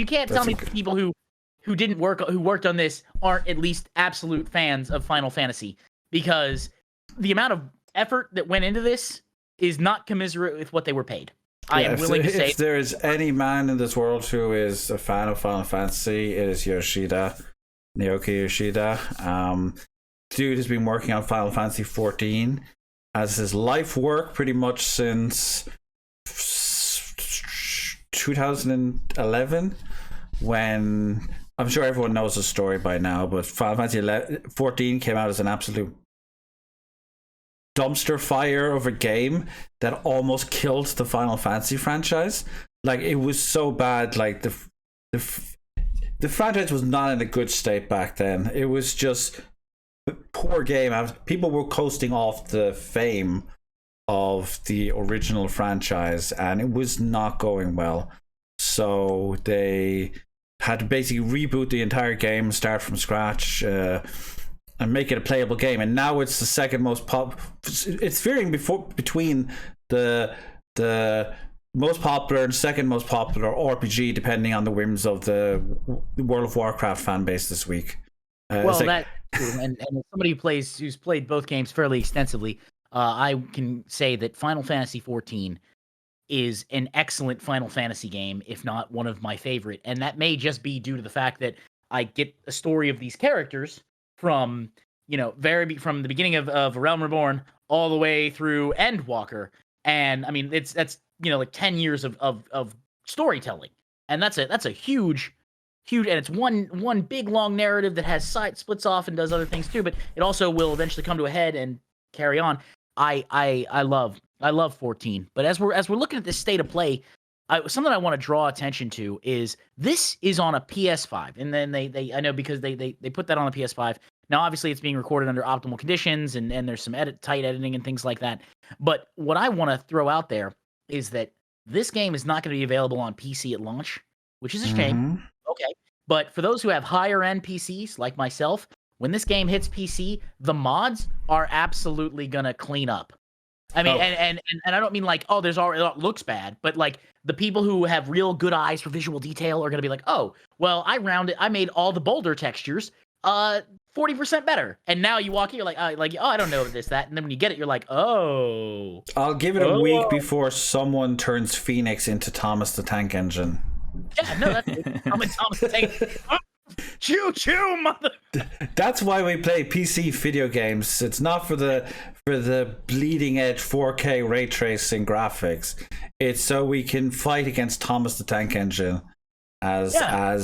you can't tell me people who worked on this aren't at least absolute fans of Final Fantasy, because the amount of effort that went into this is not commiserate with what they were paid. I am willing to say, if there is any man in this world who is a fan of Final Fantasy, it is Naoki Yoshida. Dude has been working on Final Fantasy XIV as his life work pretty much since 2011, when I'm sure everyone knows the story by now, but Final Fantasy XIV came out as an absolute dumpster fire of a game that almost killed the Final Fantasy franchise. Like, it was so bad. Like, the franchise was not in a good state back then. It was just a poor game. People were coasting off the fame of the original franchise, and it was not going well. So they had to basically reboot the entire game, start from scratch, and make it a playable game. And now it's the second most it's veering between the most popular and second most popular RPG, depending on the whims of the World of Warcraft fan base this week. And somebody who's played both games fairly extensively, I can say that Final Fantasy XIV is an excellent Final Fantasy game, if not one of my favorite. And that may just be due to the fact that I get a story of these characters from, from the beginning of Realm Reborn all the way through Endwalker. And I mean, that's like 10 years of storytelling. And that's a huge, and it's one big long narrative that has splits off and does other things too, but it also will eventually come to a head and carry on. I love 14, but as we're looking at this state of play, something I want to draw attention to is this is on a PS5, and then I know because they put that on the PS5. Now, obviously, it's being recorded under optimal conditions, and there's some tight editing and things like that. But what I want to throw out there is that this game is not going to be available on PC at launch, which is a shame. Okay, but for those who have higher end PCs like myself, when this game hits PC, the mods are absolutely going to clean up. I mean, and I don't mean like, it looks bad, but like the people who have real good eyes for visual detail are going to be like, oh, well, I made all the boulder textures 40% better. And now you walk in, you're like, I don't know that. And then when you get it, you're like, oh. I'll give it a week before someone turns Phoenix into Thomas the Tank Engine. Yeah, no, that's Thomas the Tank. Choo mother. That's why we play PC video games. It's not for the bleeding edge 4K ray tracing graphics. It's so we can fight against Thomas the Tank Engine as a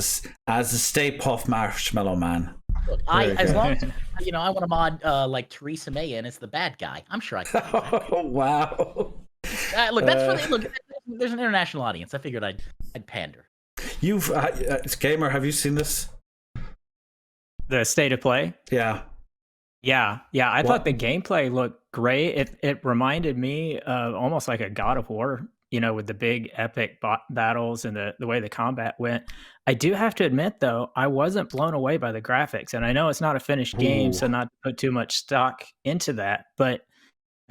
Stay Puft Marshmallow Man. Look, as long as I want to mod like Theresa May and it's the bad guy. I'm sure I can. Oh wow! Look, that's look. There's an international audience. I figured I'd pander. You've Gamer, have you seen this? The state of play? Yeah. I thought the gameplay looked great. It reminded me of almost like a God of War, with the big epic battles and the way the combat went. I do have to admit, though, I wasn't blown away by the graphics. And I know it's not a finished game, so not to put too much stock into that. But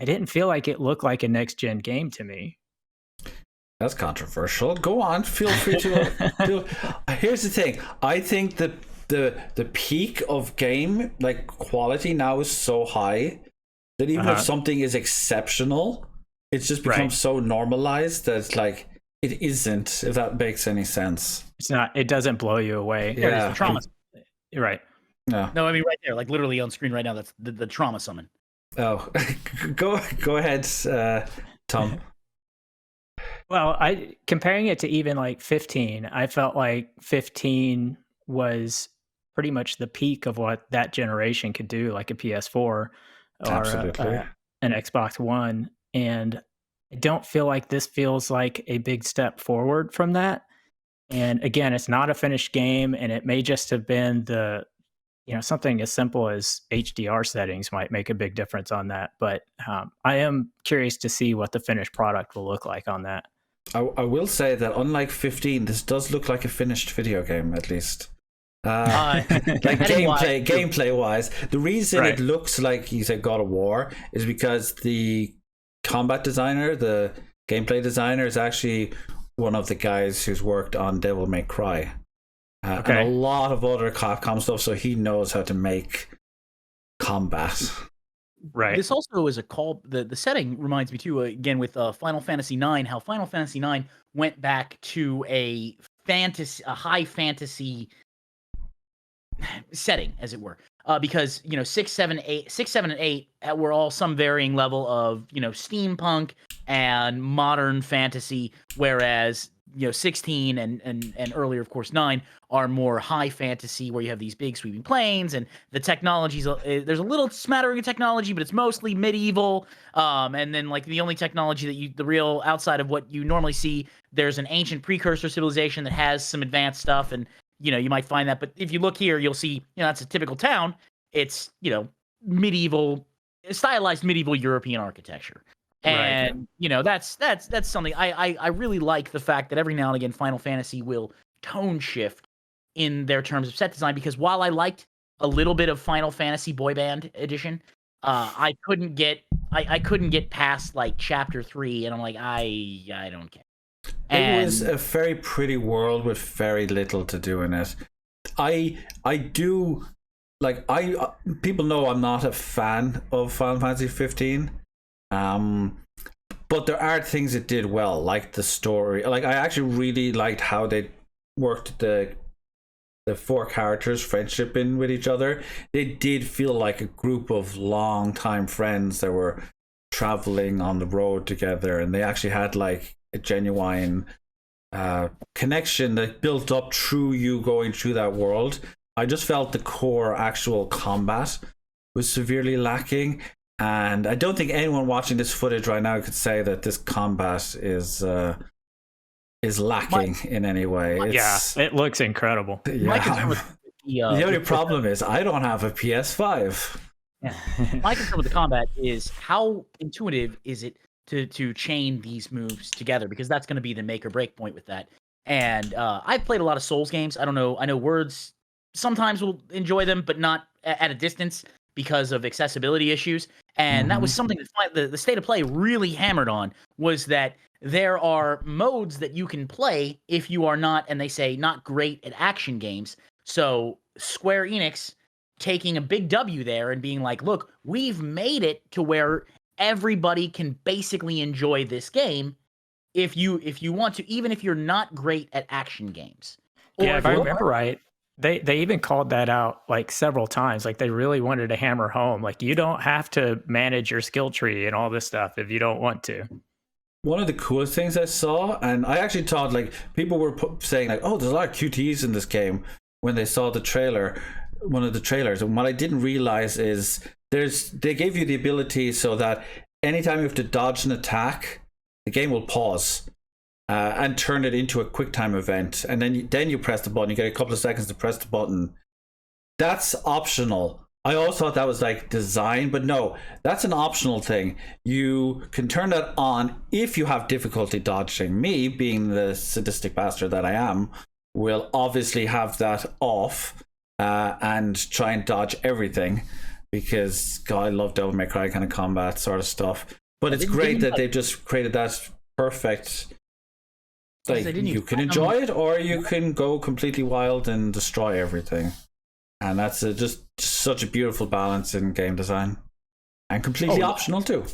I didn't feel like it looked like a next-gen game to me. That's controversial. Go on. Feel free to. Here's the thing. I think that the peak of game quality now is so high that even if something is exceptional, it's just become so normalized that it's like it isn't, if that makes any sense. It's not. It doesn't blow you away. Yeah, trauma. You're right. No, I mean right there, like literally on screen right now. That's the trauma summon. Oh, go ahead, Tom. Well, comparing it to even like 15, I felt like 15 was pretty much the peak of what that generation could do, like a PS4 or an Xbox One. And I don't feel like this feels like a big step forward from that. And again, it's not a finished game, and it may just have been something as simple as HDR settings might make a big difference on that. But I am curious to see what the finished product will look like on that. I will say that unlike 15, this does look like a finished video game, at least. Gameplay wise, the reason it looks like you said God of War is because the combat designer, the gameplay designer, is actually one of the guys who's worked on Devil May Cry. And Okay. a lot of other Capcom stuff, so he knows how to make combat. Right. This also is a call. The setting reminds me too, again with Final Fantasy IX, how Final Fantasy IX went back to a high fantasy setting, as it were, because 6, 7, and 8 were all some varying level of steampunk and modern fantasy, whereas 16 and earlier, of course, 9 are more high fantasy, where you have these big sweeping plains and the technologies. There's a little smattering of technology, but it's mostly medieval. And then like the only technology that the real outside of what you normally see, there's an ancient precursor civilization that has some advanced stuff, and you might find that. But if you look here, you'll see that's a typical town. It's medieval, stylized medieval European architecture. And that's something I really like, the fact that every now and again Final Fantasy will tone shift in their terms of set design, because while I liked a little bit of Final Fantasy Boy Band Edition, I couldn't get past like chapter 3, and I'm like, I don't care. It was a very pretty world with very little to do in it. I do like people know I'm not a fan of Final Fantasy 15. But there are things it did well, like the story. Like I actually really liked how they worked the 4 characters' friendship in with each other. They did feel like a group of long-time friends that were traveling on the road together, and they actually had like a genuine connection that built up through you going through that world. I just felt the core actual combat was severely lacking. And I don't think anyone watching this footage right now could say that this combat is lacking in any way. It looks incredible. My concern with the only problem is I don't have a PS5. My concern with the combat is how intuitive is it to chain these moves together, because that's going to be the make or break point with that. And I've played a lot of Souls games. I don't know. I know Words sometimes will enjoy them, but not at a distance, because of accessibility issues. And that was something that the State of Play really hammered on, was that there are modes that you can play if you are not, and they say, not great at action games. So Square Enix taking a big W there and being like, look, we've made it to where everybody can basically enjoy this game if you want to, even if you're not great at action games. Yeah, if I remember right, they even called that out like several times. Like they really wanted to hammer home, like you don't have to manage your skill tree and all this stuff if you don't want to. One of the coolest things I saw, and I actually thought like people were saying like, oh, there's a lot of QTEs in this game when they saw the trailer, one of the trailers. And what I didn't realize is they gave you the ability so that anytime you have to dodge an attack, the game will pause. And turn it into a QuickTime event, and then you press the button. You get a couple of seconds to press the button. That's optional. I always thought that was like design, but no, that's an optional thing. You can turn that on if you have difficulty dodging. Me, being the sadistic bastard that I am, will obviously have that off and try and dodge everything, because God, I love Devil May Cry kind of combat sort of stuff. But it's great that they've just created that perfect. Like, you can enjoy it, or you can go completely wild and destroy everything, and that's just such a beautiful balance in game design, and completely optional too.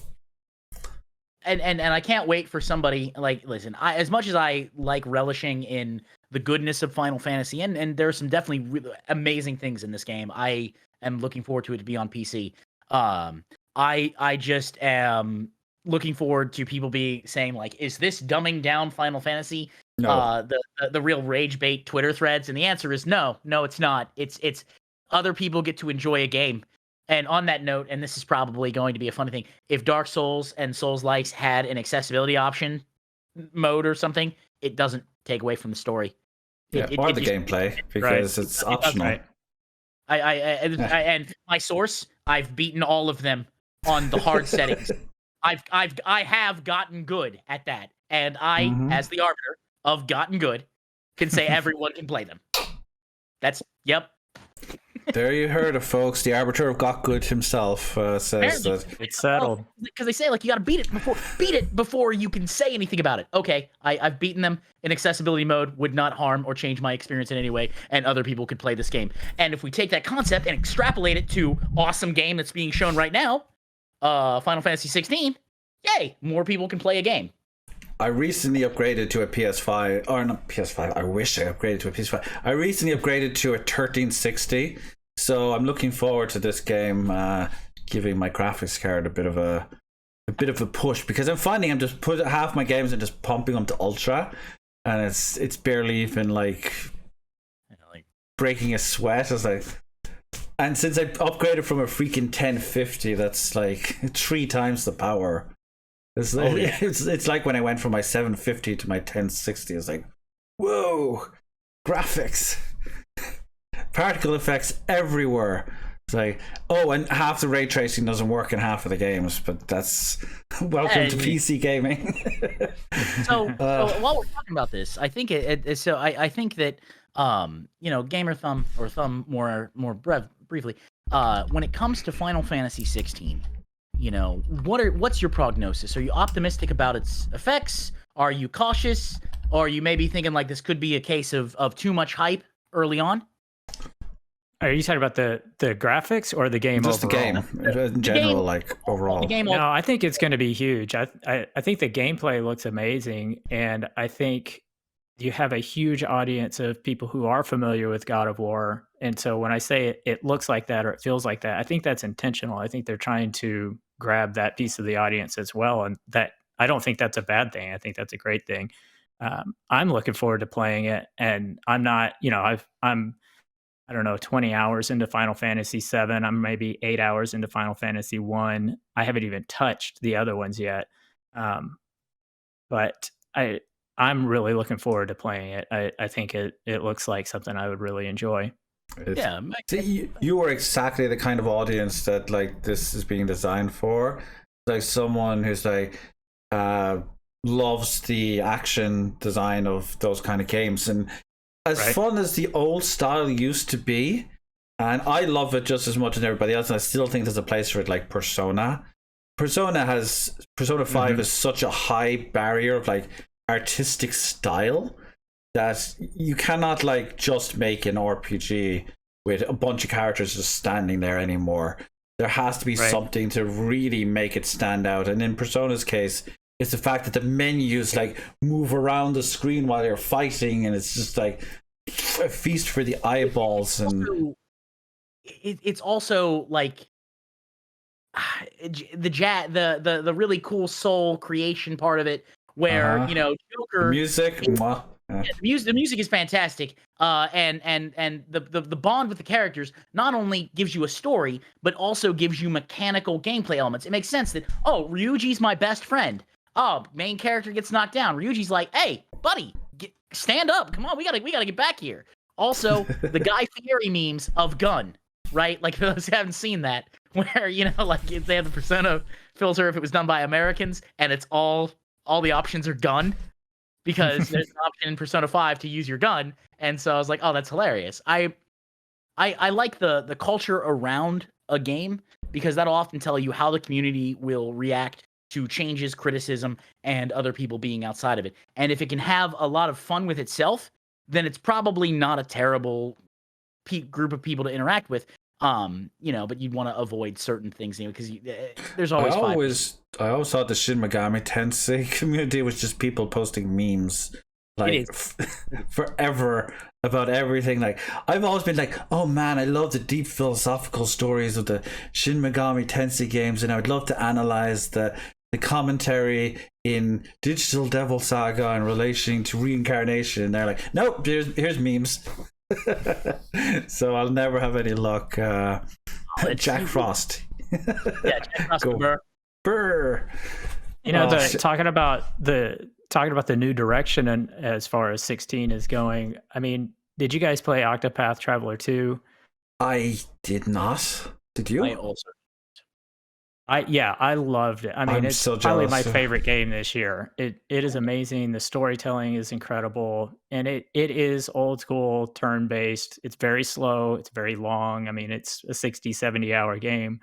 And I can't wait for somebody like, listen, as much as I like relishing in the goodness of Final Fantasy, and there are some definitely really amazing things in this game. I am looking forward to it to be on PC. I just am looking forward to people saying like, is this dumbing down Final Fantasy? No. The real rage bait Twitter threads, and the answer is no, it's not. It's other people get to enjoy a game. And on that note, and this is probably going to be a funny thing, if Dark Souls and Souls-likes had an accessibility option mode or something, it doesn't take away from the story. Or the gameplay, because it's optional. Right. And my source, I've beaten all of them on the hard settings. I have gotten good at that, and I, as the arbiter of gotten good, can say everyone can play them. That's There you heard it, folks. The arbiter of got good himself says that It's settled. Because they say like you got to beat it before you can say anything about it. Okay, I've beaten them in accessibility mode, would not harm or change my experience in any way, and other people could play this game. And if we take that concept and extrapolate it to awesome game that's being shown right now, Final Fantasy XVI, yay, more people can play a game. I recently upgraded to a PS5, or not PS5, I wish I upgraded to a PS5. I recently upgraded to a 1360, so I'm looking forward to this game giving my graphics card a bit of a push, because I'm finding I'm just put half my games and just pumping them to ultra, and it's barely even like breaking a sweat. It's like, and since I upgraded from a freaking 1050, that's like 3 times the power. It's like, it's like when I went from my 750 to my 1060. It's like, whoa, graphics, particle effects everywhere. It's like, oh, and half the ray tracing doesn't work in half of the games, but that's welcome to PC gaming. So while we're talking about this, I think I think that Gamer Thumb or Thumb more briefly, when it comes to Final Fantasy 16. What's your prognosis? Are you optimistic about its effects? Are you cautious? Or are you maybe thinking like this could be a case of too much hype early on? Are you talking about the graphics or the game Just overall? the game in general, game, like overall. The game No, I think it's going to be huge. I think the gameplay looks amazing, and I think you have a huge audience of people who are familiar with God of War. And so when I say it looks like that or it feels like that, I think that's intentional. I think they're trying to grab that piece of the audience as well, and that I don't think that's a bad thing. I think that's a great thing. I'm looking forward to playing it, and I'm not, I'm I don't know, 20 hours into Final Fantasy VII. I'm maybe 8 hours into Final Fantasy I. I haven't even touched the other ones yet, but I'm really looking forward to playing it. I think it looks like something I would really enjoy. See, you are exactly the kind of audience that like this is being designed for. Like someone who's like loves the action design of those kind of games, and as fun as the old style used to be, and I love it just as much as everybody else, and I still think there's a place for it. Like Persona 5 is such a high barrier of like artistic style that you cannot like just make an RPG with a bunch of characters just standing there anymore. There has to be something to really make it stand out. And in Persona's case, it's the fact that the menus like move around the screen while you're fighting, and it's just like a feast for the eyeballs. And it's also like the really cool soul creation part of it, where Joker music. The music is fantastic, and the bond with the characters not only gives you a story, but also gives you mechanical gameplay elements. It makes sense that Ryuji's my best friend. Main character gets knocked down. Ryuji's like, hey, buddy, stand up. Come on, we gotta get back here. Also, the Guy Fieri memes of gun, right? Like, for those who haven't seen that, where like they have the Persona filter if it was done by Americans, and it's all the options are gun. Because there's an option in Persona 5 to use your gun, and so I was like, "Oh, that's hilarious." I like the culture around a game, because that'll often tell you how the community will react to changes, criticism, and other people being outside of it. And if it can have a lot of fun with itself, then it's probably not a terrible group of people to interact with. But you'd want to avoid certain things, because there's always. I always thought the Shin Megami Tensei community was just people posting memes, like forever about everything. Like I've always been like, oh man, I love the deep philosophical stories of the Shin Megami Tensei games, and I would love to analyze the commentary in Digital Devil Saga in relation to reincarnation. And they're like, nope, here's memes. So I'll never have any luck. Jack Frost. Jack Frost. Burr. Talking about the new direction, and as far as 16 is going, I mean, did you guys play Octopath Traveler 2? I did not. Did you? I also. I loved it. I mean, I'm it's so probably my jealous. favorite game this year. It is amazing. The storytelling is incredible, and it is old school turn based. It's very slow. It's very long. I mean, it's a 60, 70-hour game.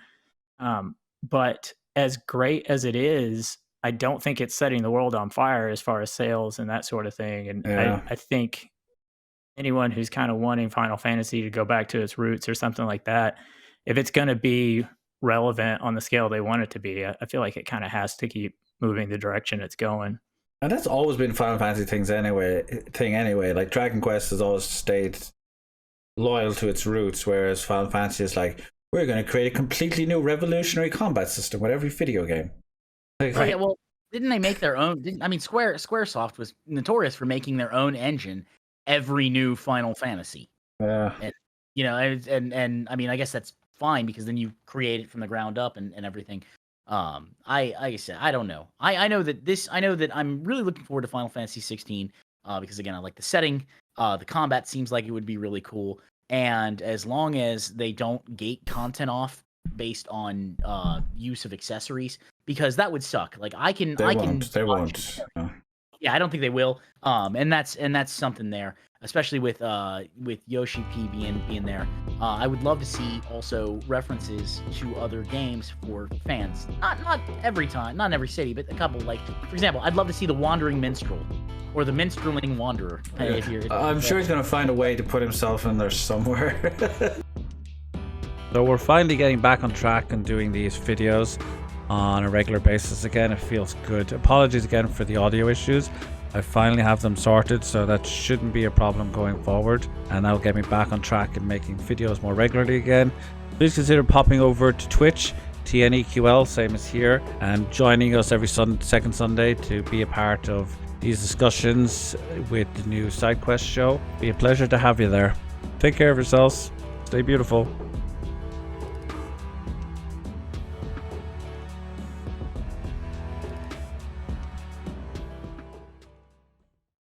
But as great as it is, I don't think it's setting the world on fire as far as sales and that sort of thing. And Yeah. I think anyone who's kind of wanting Final Fantasy to go back to its roots or something like that, if it's going to be relevant on the scale they want it to be, I feel like it kind of has to keep moving the direction it's going. And that's always been Final Fantasy thing anyway. Like Dragon Quest has always stayed loyal to its roots, whereas Final Fantasy is like, we're going to create a completely new revolutionary combat system with every video game. Like, Oh, yeah, well, didn't they make their own? I mean, SquareSoft was notorious for making their own engine every new Final Fantasy. yeah. And, you know, and I mean, I guess that's fine because then you create it from the ground up and everything. Like I said, I don't know. I know that I'm really looking forward to Final Fantasy 16 because again, I like the setting. The combat seems like it would be really cool. And as long as they don't gate content off based on use of accessories, because that would suck. Like They won't. No. Yeah, I don't think they will. And that's something there, especially with Yoshi P being there. I would love to see also references to other games for fans. Not every time, not in every city, but a couple. Like for example, I'd love to see the Wandering Minstrel or the Minstreling Wanderer. I'm sure he's going to find a way to put himself in there somewhere. So we're finally getting back on track and doing these videos on a regular basis again. It feels good. Apologies again for the audio issues. I finally have them sorted, so that shouldn't be a problem going forward, and that'll get me back on track and making videos more regularly again. Please consider popping over to Twitch, TNEQL, same as here, and joining us every second Sunday to be a part of these discussions with the new SideQuest show. Be a pleasure to have you there. Take care of yourselves. Stay beautiful.